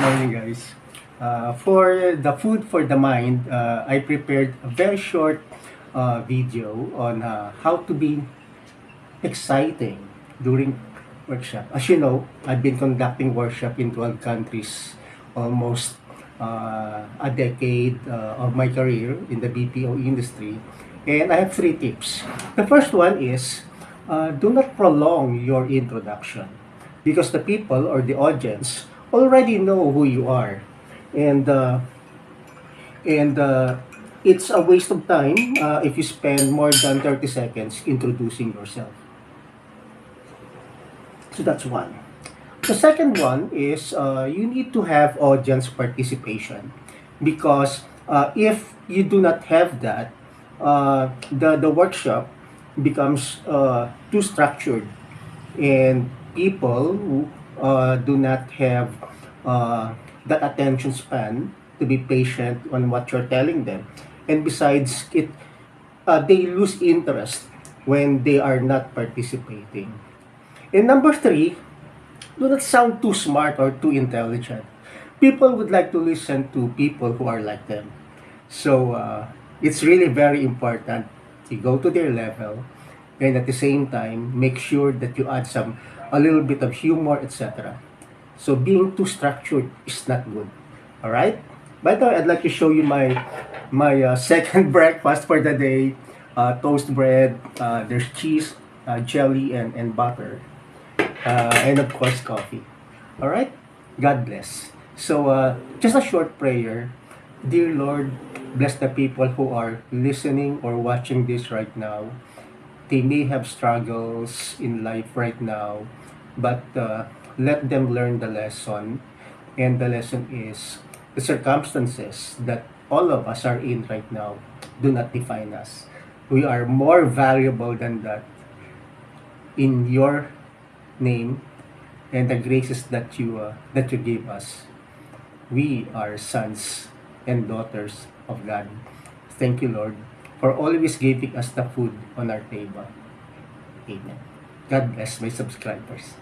morning, guys. For the food for the mind, I prepared a very short video on how to be exciting during workshop. As you know, I've been conducting workshop in 12 countries almost a decade of my career in the BPO industry. And I have three tips. The first one is do not prolong your introduction because the people or the audience already know who you are. And and it's a waste of time if you spend more than 30 seconds introducing yourself. So that's one. The second one is you need to have audience participation because if you do not have that, the workshop becomes too structured and people who do not have that attention span to be patient on what you're telling them. And besides, they lose interest when they are not participating. And number three, do not sound too smart or too intelligent. People would like to listen to people who are like them. So it's really very important to go to their level and at the same time make sure that you add a little bit of humor, etc. So being too structured is not good. All right. By the way, I'd like to show you my second breakfast for the day. Toast bread. There's cheese, jelly, and butter. And of course coffee. All right. God bless. So just a short prayer. Dear Lord, bless the people who are listening or watching this right now. They may have struggles in life right now, but let them learn the lesson. And the lesson is the circumstances that all of us are in right now do not define us. We are more valuable than that in your name and the graces that you gave us. We are sons and daughters of God. Thank you, Lord, for always giving us the food on our table. Amen. God bless my subscribers.